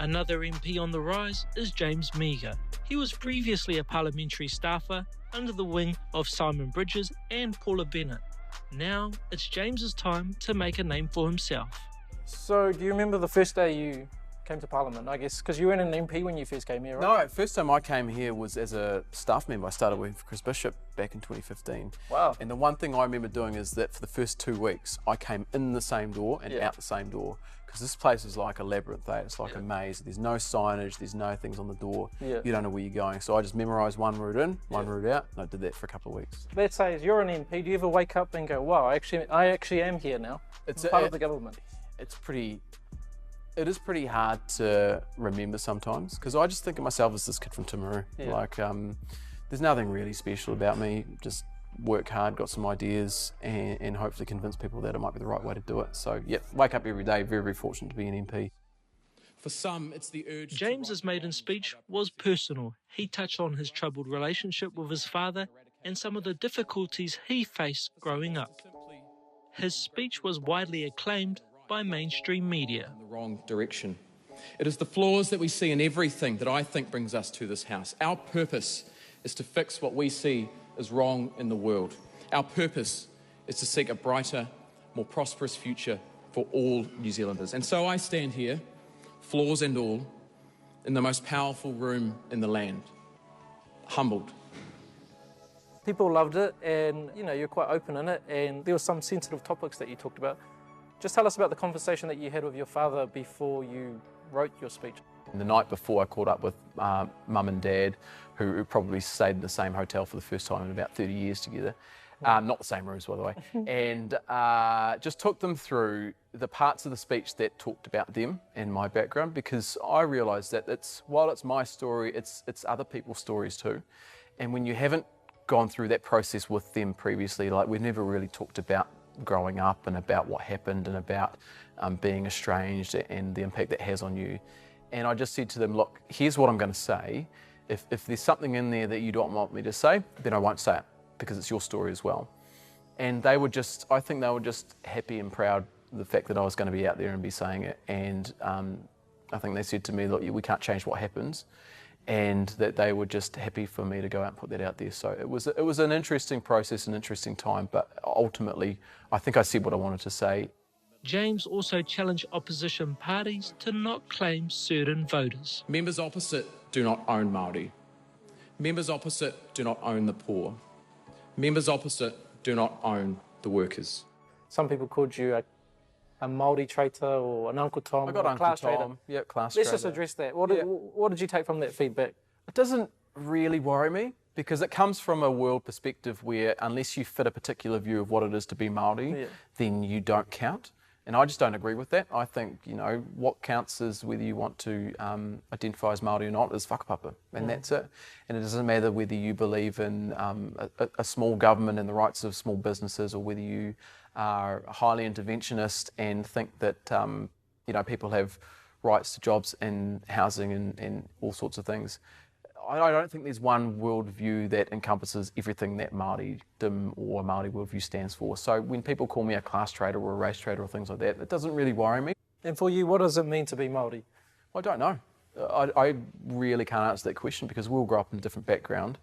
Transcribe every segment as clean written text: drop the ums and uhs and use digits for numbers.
Another MP on the rise is James Meager. He was previously a parliamentary staffer under the wing of Simon Bridges and Paula Bennett. Now it's James's time to make a name for himself. So do you remember the first day you came to Parliament, I guess, because you weren't an MP when you first came here, right? No, first time I came here was as a staff member. I started working for Chris Bishop back in 2015. Wow. And the one thing I remember doing is that for the first 2 weeks, I came in the same door and out the same door, because this place is like a labyrinth, eh? It's like a maze. There's no signage, there's no things on the door. You don't know where you're going. So I just memorised one route in, one route out, and I did that for a couple of weeks. Let's say you're an MP, do you ever wake up and go, wow, I actually am here now, it's part of the government? It is pretty hard to remember sometimes, because I just think of myself as this kid from Timaru. Like, there's nothing really special about me. Just work hard, got some ideas, and hopefully convince people that it might be the right way to do it. So, yeah, wake up every day, very, very fortunate to be an MP. For some, it's the urge. James's maiden speech was personal. He touched on his troubled relationship with his father and some of the difficulties he faced growing up. His speech was widely acclaimed by mainstream media. In the wrong direction. It is the flaws that we see in everything that I think brings us to this house. Our purpose is to fix what we see as wrong in the world. Our purpose is to seek a brighter, more prosperous future for all New Zealanders. And so I stand here, flaws and all, in the most powerful room in the land, humbled. People loved it, and you're quite open in it, and there were some sensitive topics that you talked about. Just tell us about the conversation that you had with your father before you wrote your speech. The night before, I caught up with Mum and Dad, who probably stayed in the same hotel for the first time in about 30 years together. Not the same rooms, by the way. And just took them through the parts of the speech that talked about them and my background, because I realised that while it's my story, it's other people's stories too. And when you haven't gone through that process with them previously, like we've never really talked about growing up and about what happened and about being estranged and the impact that has on you. And I just said to them, look, here's what I'm going to say. If there's something in there that you don't want me to say, then I won't say it, because it's your story as well. And I think they were just happy and proud of the fact that I was going to be out there and be saying it. And I think they said to me, look, we can't change what happens. And that they were just happy for me to go out and put that out there. So it was an interesting process, an interesting time, but ultimately I think I said what I wanted to say. James also challenged opposition parties to not claim certain voters. Members opposite do not own Māori. Members opposite do not own the poor. Members opposite do not own the workers. Some people called you a Māori traitor or an Uncle Tom. I got or a Uncle class Tom. traitor. Yeah, class Let's traitor. just address that. What did you take from that feedback? It doesn't really worry me, because it comes from a world perspective where unless you fit a particular view of what it is to be Māori, then you don't count. And I just don't agree with that. I think, what counts is whether you want to identify as Māori or not is whakapapa, and that's it. And it doesn't matter whether you believe in a small government and the rights of small businesses, or whether you are highly interventionist and think that people have rights to jobs and housing and all sorts of things. I don't think there's one worldview that encompasses everything that Māoridom or Māori worldview stands for. So when people call me a class traitor or a race traitor or things like that, it doesn't really worry me. And for you, what does it mean to be Māori? I don't know. I really can't answer that question, because we all grow up in a different background.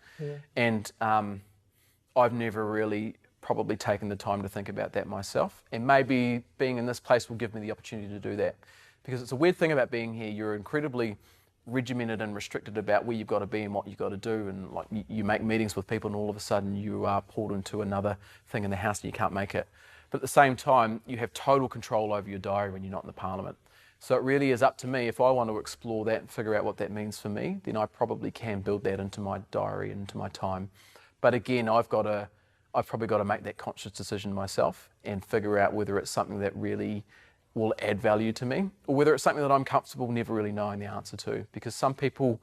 And I've never really probably taken the time to think about that myself. And maybe being in this place will give me the opportunity to do that. Because it's a weird thing about being here. You're incredibly regimented and restricted about where you've got to be and what you've got to do, and like you make meetings with people and all of a sudden you are pulled into another thing in the house and you can't make it. But at the same time, you have total control over your diary when you're not in the Parliament. So it really is up to me. If I want to explore that and figure out what that means for me, then I probably can build that into my diary and into my time. But again, I've probably got to make that conscious decision myself and figure out whether it's something that really will add value to me, or whether it's something that I'm comfortable never really knowing the answer to. Because some people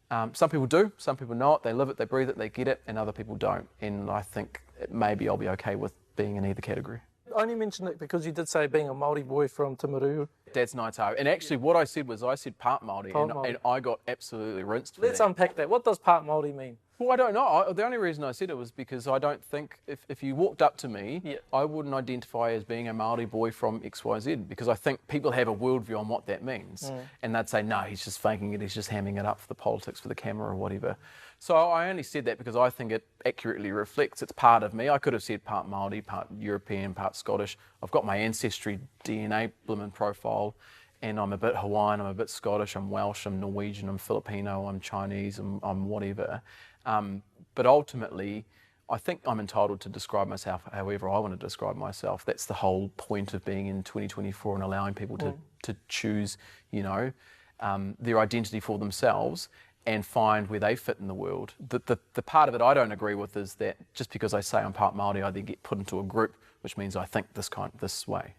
do, some people not. They live it, they breathe it, they get it, and other people don't. And I think maybe I'll be okay with being in either category. I only mentioned it because you did say being a Māori boy from Timaru. Dad's Ngāi And actually what I said was I said part Māori, and I got absolutely rinsed for Let's that. unpack that. What does part Māori mean? Well, I don't know. The only reason I said it was because I don't think if you walked up to me, Yeah. I wouldn't identify as being a Māori boy from XYZ, because I think people have a worldview on what that means. And they'd say, no, he's just faking it, he's just hamming it up for the politics, for the camera or whatever. So I only said that because I think it accurately reflects, it's part of me. I could have said part Māori, part European, part Scottish. I've got my ancestry DNA blimmin' profile, and I'm a bit Hawaiian, I'm a bit Scottish, I'm Welsh, I'm Norwegian, I'm Filipino, I'm Chinese, I'm whatever. But ultimately, I think I'm entitled to describe myself however I want to describe myself. That's the whole point of being in 2024 and allowing people to choose, you know, their identity for themselves and find where they fit in the world. The part of it I don't agree with is that just because I say I'm part Māori, I then get put into a group, which means I think this way.